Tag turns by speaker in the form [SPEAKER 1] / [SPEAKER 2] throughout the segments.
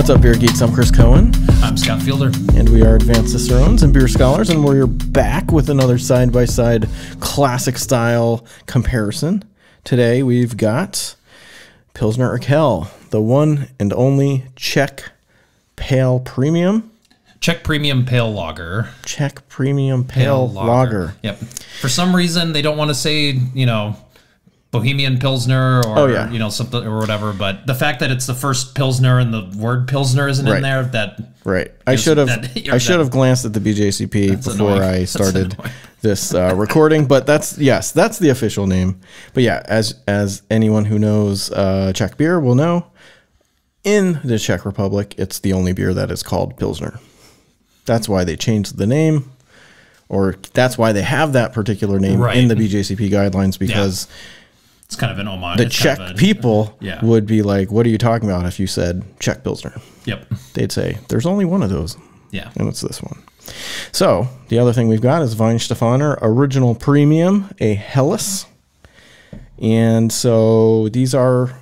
[SPEAKER 1] What's up, beer geeks? I'm Chris Cohen.
[SPEAKER 2] I'm Scott Fielder.
[SPEAKER 1] And we are Advanced Cicerones and Beer Scholars, and we're back with another side-by-side classic style comparison. Today we've got Pilsner Urquell, the one and only Czech Pale Premium.
[SPEAKER 2] Czech Premium Pale Lager.
[SPEAKER 1] Czech Premium Pale Lager.
[SPEAKER 2] Yep. For some reason, they don't want to say, you know, Bohemian Pilsner or, you know, something or whatever. But the fact that it's the first Pilsner and the word Pilsner isn't in there, that...
[SPEAKER 1] Right. I should have glanced at the BJCP before I started this recording, but that's the official name. But yeah, as anyone who knows Czech beer will know, in the Czech Republic, it's the only beer that is called Pilsner. That's why they changed the name, or that's why they have that particular name in the BJCP guidelines, because
[SPEAKER 2] it's kind of an homage.
[SPEAKER 1] The Czech people would be like, what are you talking about if you said Czech Pilsner?
[SPEAKER 2] Yep.
[SPEAKER 1] They'd say, there's only one of those.
[SPEAKER 2] Yeah.
[SPEAKER 1] And it's this one. So the other thing we've got is Weihenstephaner Original Premium, a Helles. And so these are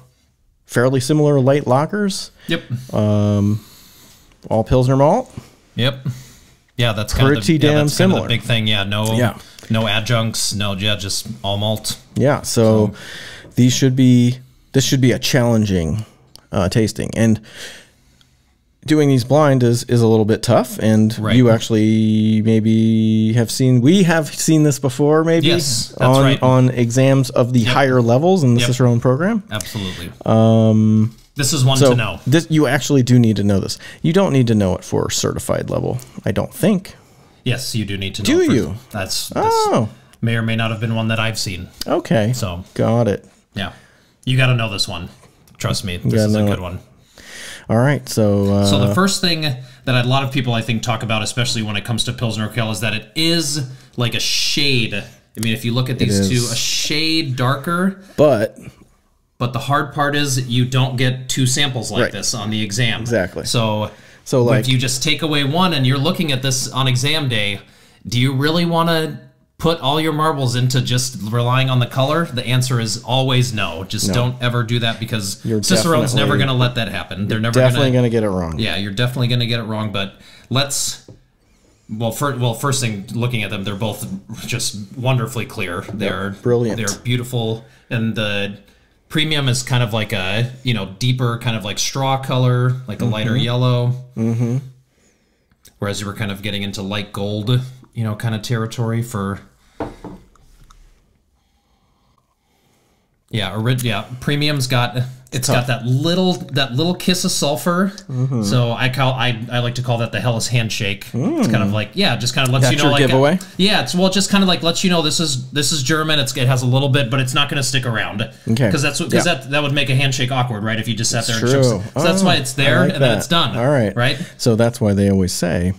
[SPEAKER 1] fairly similar light lagers.
[SPEAKER 2] Yep.
[SPEAKER 1] All Pilsner malt.
[SPEAKER 2] Yep. Yeah, that's kind of the big thing. Yeah, no adjuncts, just all malt.
[SPEAKER 1] Yeah, so this should be a challenging tasting, and doing these blind is a little bit tough. And you actually we have seen this before, maybe on exams of the higher levels in the Cicerone program.
[SPEAKER 2] Absolutely. This is one to know.
[SPEAKER 1] You actually do need to know this. You don't need to know it for certified level, I don't think.
[SPEAKER 2] Yes, you do need to know.
[SPEAKER 1] Do you?
[SPEAKER 2] This may or may not have been one that I've seen.
[SPEAKER 1] Okay.
[SPEAKER 2] So
[SPEAKER 1] got it.
[SPEAKER 2] Yeah, you got to know this one. Trust me, this is a good one.
[SPEAKER 1] All right, so
[SPEAKER 2] the first thing that a lot of people I think talk about, especially when it comes to Pilsner Urquell, is that it is like a shade. I mean, if you look at these two, a shade darker, but the hard part is you don't get two samples like this on the exam.
[SPEAKER 1] Exactly.
[SPEAKER 2] So like, if you just take away one and you're looking at this on exam day, do you really want to put all your marbles into just relying on the color? The answer is always no. Just don't ever do that, because Cicerone's never going to let that happen. They're never
[SPEAKER 1] definitely going to get it wrong.
[SPEAKER 2] Yeah, you're definitely going to get it wrong. But first thing, looking at them, they're both just wonderfully clear. They're
[SPEAKER 1] brilliant.
[SPEAKER 2] They're beautiful, and the Premium is kind of like a deeper kind of like straw color, like a lighter yellow. Whereas you were kind of getting into light gold, kind of territory for. Premium's got that little kiss of sulfur. So I like to call that the Helles handshake. It's kind of like just kind of lets you know, like
[SPEAKER 1] giveaway.
[SPEAKER 2] It's just kind of like lets you know this is German. It has a little bit, but it's not going to stick around. Okay, because that would make a handshake awkward, right? If you just sat there.
[SPEAKER 1] True.
[SPEAKER 2] So that's why it's there, and then it's done.
[SPEAKER 1] All right.
[SPEAKER 2] Right.
[SPEAKER 1] So that's why they always say,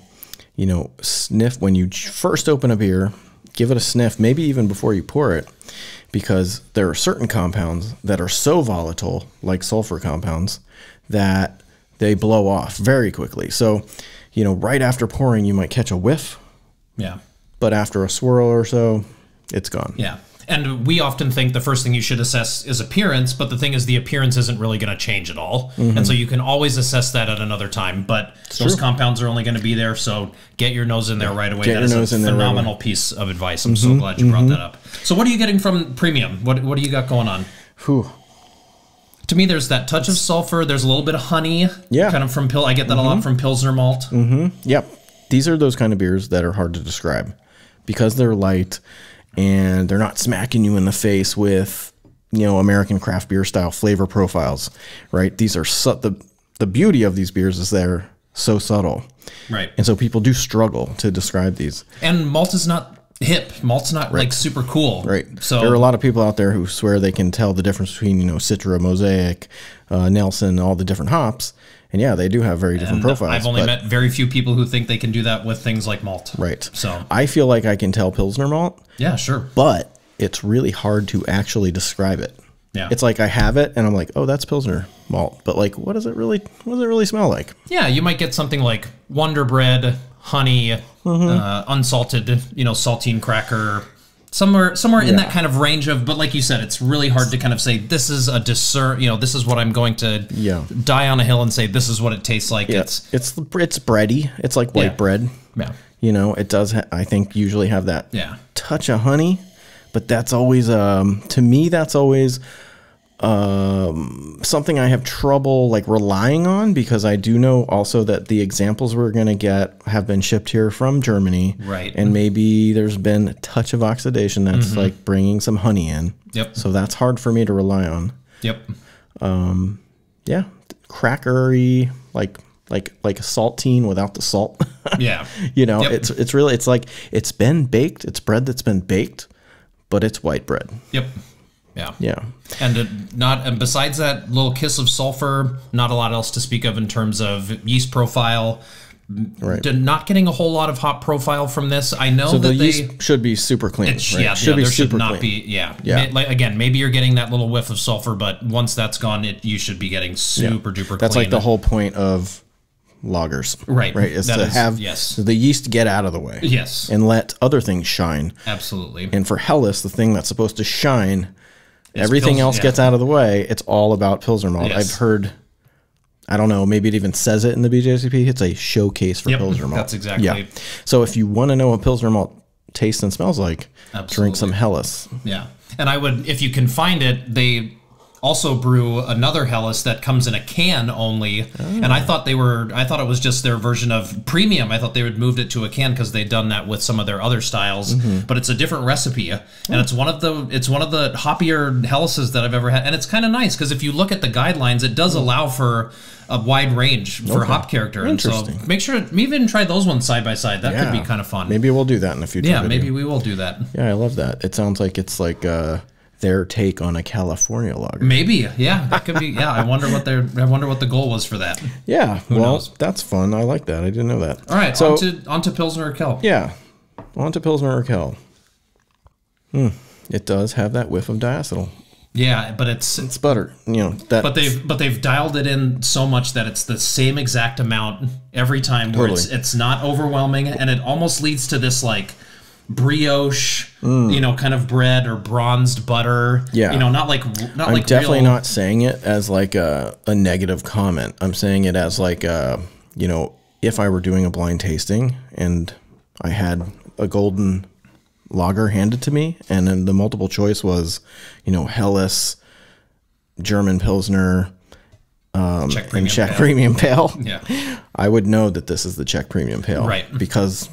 [SPEAKER 1] sniff when you first open a beer. Give it a sniff, maybe even before you pour it, because there are certain compounds that are so volatile, like sulfur compounds, that they blow off very quickly. So, right after pouring, you might catch a whiff. Yeah. But after a swirl or so, it's gone.
[SPEAKER 2] Yeah. And we often think the first thing you should assess is appearance, but the thing is the appearance isn't really going to change at all. And so you can always assess that at another time, but those compounds are only going to be there, so get your nose in there right away. That is a phenomenal piece of advice. I'm so glad you brought that up. So what are you getting from Premium? What do you got going on? To me, there's that touch of sulfur. There's a little bit of honey. Yeah. Kind of from I get that a lot from Pilsner malt.
[SPEAKER 1] Yep. These are those kind of beers that are hard to describe because they're light, and they're not smacking you in the face with, American craft beer style flavor profiles, right? These are the beauty of these beers is they're so subtle,
[SPEAKER 2] right? And
[SPEAKER 1] so people do struggle to describe these.
[SPEAKER 2] And malt is not hip. Malt's not like super cool,
[SPEAKER 1] right? So there are a lot of people out there who swear they can tell the difference between Citra, Mosaic, Nelson, all the different hops. And yeah, they do have very different profiles.
[SPEAKER 2] I've only met very few people who think they can do that with things like malt.
[SPEAKER 1] Right.
[SPEAKER 2] So
[SPEAKER 1] I feel like I can tell Pilsner malt.
[SPEAKER 2] Yeah, sure.
[SPEAKER 1] But it's really hard to actually describe it. Yeah. It's like I have it and I'm like, oh, that's Pilsner malt. But like, what does it really smell like?
[SPEAKER 2] Yeah, you might get something like Wonder Bread, honey, unsalted, saltine cracker, somewhere in that kind of range of, but like you said, it's really hard to kind of say this is a this is what I'm going to die on a hill and say this is what it tastes like. It's
[SPEAKER 1] bready. It's like white bread.
[SPEAKER 2] Yeah.
[SPEAKER 1] You know, it does I think usually have that touch of honey, but that's always to me that's always something I have trouble like relying on, because I do know also that the examples we're going to get have been shipped here from Germany.
[SPEAKER 2] Right.
[SPEAKER 1] And maybe there's been a touch of oxidation that's like bringing some honey in.
[SPEAKER 2] Yep.
[SPEAKER 1] So that's hard for me to rely on.
[SPEAKER 2] Yep.
[SPEAKER 1] Yeah. Crackery, like a saltine without the salt.
[SPEAKER 2] Yeah.
[SPEAKER 1] You know, it's really, it's like, it's been baked. It's bread that's been baked, but it's white bread.
[SPEAKER 2] Yep. Yeah.
[SPEAKER 1] Yeah.
[SPEAKER 2] And besides that little kiss of sulfur, not a lot else to speak of in terms of yeast profile.
[SPEAKER 1] Right.
[SPEAKER 2] Not getting a whole lot of hop profile from this. I know that
[SPEAKER 1] the yeast should be super clean.
[SPEAKER 2] Right? Yeah, there should not be. Yeah. Like, again, maybe you're getting that little whiff of sulfur, but once that's gone, you should be getting super duper clean.
[SPEAKER 1] That's like the whole point of lagers.
[SPEAKER 2] Right.
[SPEAKER 1] Right. Is to have the yeast get out of the way.
[SPEAKER 2] Yes.
[SPEAKER 1] And let other things shine.
[SPEAKER 2] Absolutely.
[SPEAKER 1] And for Helles, the thing that's supposed to shine, everything else gets out of the way. It's all about Pilsner malt.
[SPEAKER 2] Yes.
[SPEAKER 1] I've heard, I don't know, maybe it even says it in the BJCP. It's a showcase for Pilsner malt.
[SPEAKER 2] That's exactly.
[SPEAKER 1] Yeah. So if you want to know what Pilsner malt tastes and smells like, drink some Helles.
[SPEAKER 2] Yeah. And I would, if you can find it, they also brew another Helles that comes in a can only. And I thought it was just their version of premium. I thought they would moved it to a can because they'd done that with some of their other styles, but it's a different recipe. And it's one of the hoppier Helleses that I've ever had. And it's kind of nice because if you look at the guidelines, it does allow for a wide range for hop character. And so make sure, maybe even try those ones side by side. That could be kind of fun.
[SPEAKER 1] Maybe we'll do that in the future.
[SPEAKER 2] Yeah, maybe we will do that.
[SPEAKER 1] Yeah, I love that. It sounds like it's like their take on a California lager.
[SPEAKER 2] Maybe, yeah, that could be. Yeah, I wonder what the goal was for that.
[SPEAKER 1] Yeah, Who knows? That's fun. I like that. I didn't know that.
[SPEAKER 2] All right, so on to Pilsner Urquell.
[SPEAKER 1] Yeah, on to Pilsner Urquell. It does have that whiff of diacetyl.
[SPEAKER 2] Yeah, but it's
[SPEAKER 1] butter. You know that.
[SPEAKER 2] But they've dialed it in so much that it's the same exact amount every time. Where it's not overwhelming, and it almost leads to this like brioche, kind of bread or bronzed butter. Yeah, not like
[SPEAKER 1] I'm definitely not saying it as like a negative comment. I'm saying it as like if I were doing a blind tasting and I had a golden lager handed to me, and then the multiple choice was, Helles, German Pilsner, Czech Premium Pale.
[SPEAKER 2] Yeah,
[SPEAKER 1] I would know that this is the Czech Premium Pale,
[SPEAKER 2] right?
[SPEAKER 1] Because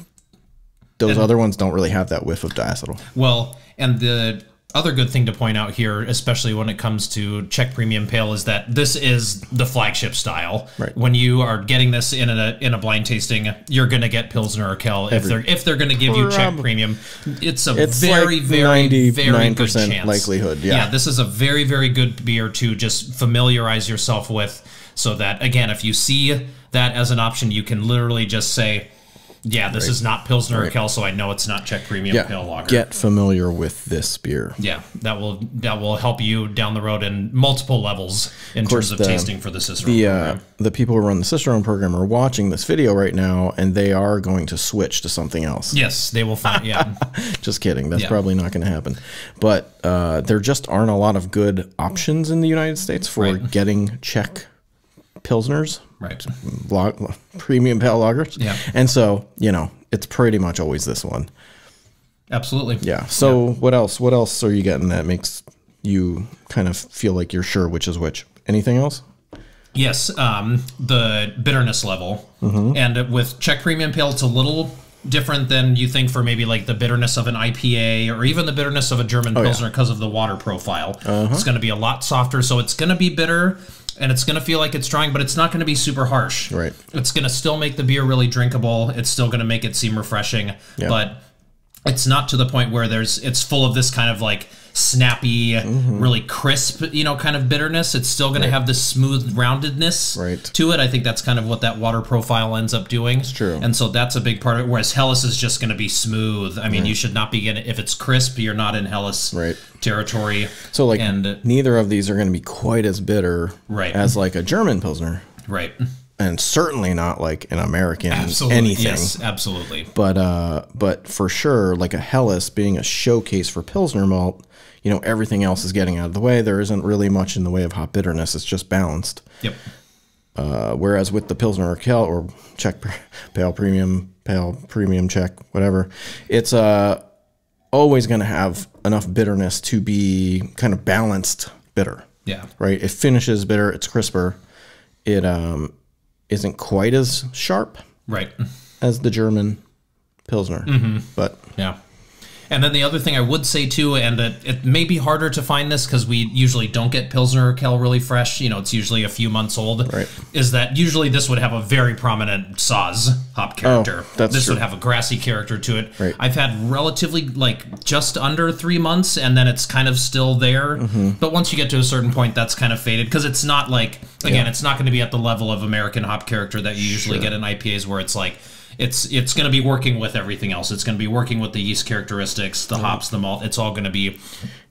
[SPEAKER 1] those other ones don't really have that whiff of diacetyl.
[SPEAKER 2] Well, and the other good thing to point out here, especially when it comes to Czech Premium Pale, is that this is the flagship style.
[SPEAKER 1] Right.
[SPEAKER 2] When you are getting this in a blind tasting, you're going to get Pilsner Urquell. If they're going to give you Czech Premium, it's very,
[SPEAKER 1] like
[SPEAKER 2] very, very good chance.
[SPEAKER 1] Likelihood. Yeah,
[SPEAKER 2] this is a very, very good beer to just familiarize yourself with, so that again, if you see that as an option, you can literally just say, yeah, this is not Pilsner Urquell, so I know it's not Czech Premium Pale Lager.
[SPEAKER 1] Get familiar with this beer.
[SPEAKER 2] Yeah, that will help you down the road in multiple levels in terms of tasting for the Cicerone program.
[SPEAKER 1] The people who run the Cicerone program are watching this video right now, and they are going to switch to something else.
[SPEAKER 2] Yes, they will find. Yeah,
[SPEAKER 1] just kidding. That's probably not going to happen. But there just aren't a lot of good options in the United States for getting Czech Pilsners.
[SPEAKER 2] Right.
[SPEAKER 1] Premium Pale Lagers.
[SPEAKER 2] Yeah.
[SPEAKER 1] And so, it's pretty much always this one.
[SPEAKER 2] Absolutely.
[SPEAKER 1] Yeah. So what else? What else are you getting that makes you kind of feel like you're sure which is which? Anything else?
[SPEAKER 2] Yes. The bitterness level. And with Czech Premium Pale, it's a little different than you think for maybe like the bitterness of an IPA or even the bitterness of a German Pilsner because of the water profile. It's going to be a lot softer. So it's going to be bitter. And it's going to feel like it's strong, but it's not going to be super harsh.
[SPEAKER 1] Right.
[SPEAKER 2] It's going to still make the beer really drinkable. It's still going to make it seem refreshing, but it's not to the point where it's full of this kind of like snappy, really crisp, kind of bitterness. It's still going to have this smooth roundedness to it. I think that's kind of what that water profile ends up doing.
[SPEAKER 1] It's true.
[SPEAKER 2] And so that's a big part of it. Whereas Helles is just going to be smooth. I mean, you should not be getting, if it's crisp, you're not in Helles territory.
[SPEAKER 1] So neither of these are going to be quite as bitter as like a German Pilsner.
[SPEAKER 2] Right.
[SPEAKER 1] and certainly not like an American anything.
[SPEAKER 2] Yes, absolutely.
[SPEAKER 1] But for sure, like a Helles being a showcase for Pilsner malt, you know, everything else is getting out of the way. There isn't really much in the way of hop bitterness. It's just balanced.
[SPEAKER 2] Yep.
[SPEAKER 1] Whereas with the Pilsner Urquell or Czech Pale Premium Czech, whatever, it's always going to have enough bitterness to be kind of balanced bitter.
[SPEAKER 2] Yeah.
[SPEAKER 1] Right. It finishes bitter. It's crisper. It isn't quite as sharp.
[SPEAKER 2] Right.
[SPEAKER 1] As the German Pilsner. But
[SPEAKER 2] yeah. And then the other thing I would say too, and that it may be harder to find this because we usually don't get Pilsner Urquell really fresh. You know, it's usually a few months old.
[SPEAKER 1] Right.
[SPEAKER 2] Is that usually this would have a very prominent Saaz hop character.
[SPEAKER 1] Oh, that's
[SPEAKER 2] this
[SPEAKER 1] true.
[SPEAKER 2] would have a grassy character to it.
[SPEAKER 1] Right.
[SPEAKER 2] I've had relatively like just under 3 months, and then it's kind of still there. But once you get to a certain point, that's kind of faded because it's not like it's not going to be at the level of American hop character that you usually get in IPAs, where it's like. It's going to be working with everything else. It's going to be working with the yeast characteristics, the hops, the malt. It's all going to be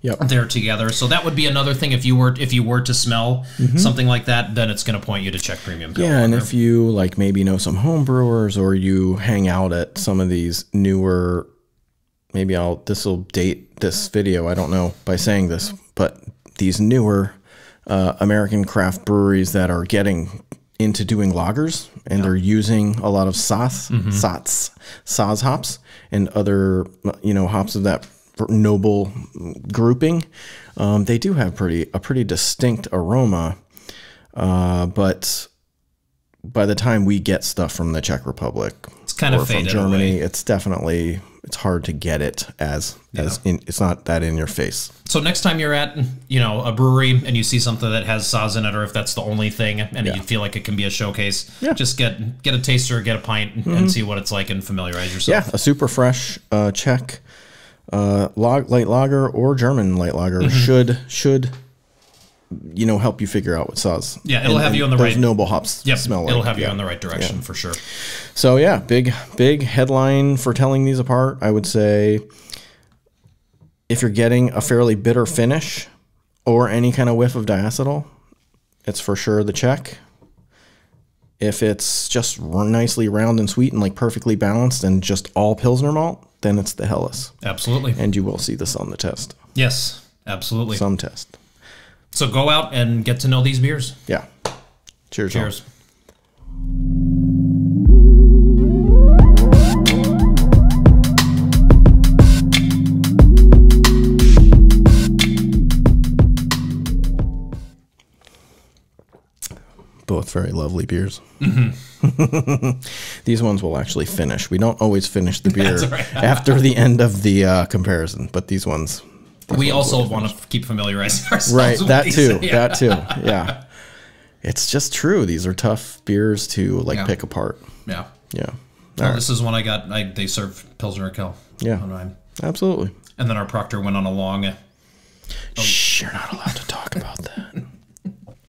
[SPEAKER 2] there together. So that would be another thing. If you were to smell something like that, then it's going to point you to Czech Premium Pale Lager.
[SPEAKER 1] And if you like maybe know some home brewers or you hang out at some of these newer, maybe this will date this video, I don't know, by saying this, but these newer American craft breweries that are getting into doing lagers, and they're using a lot of Saaz hops and other, you know, hops of that noble grouping. They do have a pretty distinct aroma, but by the time we get stuff from the Czech Republic,
[SPEAKER 2] it's kind of faded
[SPEAKER 1] from Germany,
[SPEAKER 2] away.
[SPEAKER 1] It's hard to get it it's not that in your face.
[SPEAKER 2] So next time you're at, you know, a brewery and you see something that has Saaz in it, or if that's the only thing and you feel like it can be a showcase, just get a taster, get a pint and see what it's like and familiarize yourself.
[SPEAKER 1] Yeah, a super fresh Czech light lager or German light lager should you know, help you figure out what Saaz.
[SPEAKER 2] Yeah, it'll have you on the right.
[SPEAKER 1] Noble hops smell like.
[SPEAKER 2] It'll have you in the right direction for sure.
[SPEAKER 1] So yeah, big headline for telling these apart. I would say if you're getting a fairly bitter finish or any kind of whiff of diacetyl, it's for sure the Czech. If it's just nicely round and sweet and like perfectly balanced and just all Pilsner malt, then it's the Helles.
[SPEAKER 2] Absolutely.
[SPEAKER 1] And you will see this on the test.
[SPEAKER 2] Yes, absolutely.
[SPEAKER 1] Some test.
[SPEAKER 2] So go out and get to know these beers.
[SPEAKER 1] Yeah. Cheers.
[SPEAKER 2] Cheers.
[SPEAKER 1] Both very lovely beers. These ones will actually finish. We don't always finish the beer after the end of the comparison, but these ones...
[SPEAKER 2] We also want to keep familiarizing ourselves with
[SPEAKER 1] that
[SPEAKER 2] these.
[SPEAKER 1] too. That too. Yeah. It's just true. These are tough beers to like pick apart.
[SPEAKER 2] Yeah.
[SPEAKER 1] Yeah.
[SPEAKER 2] Well, this is one I got. They serve Pilsner Urquell.
[SPEAKER 1] Yeah. Absolutely.
[SPEAKER 2] And then our proctor went on a long.
[SPEAKER 1] Shh, you're not allowed to talk about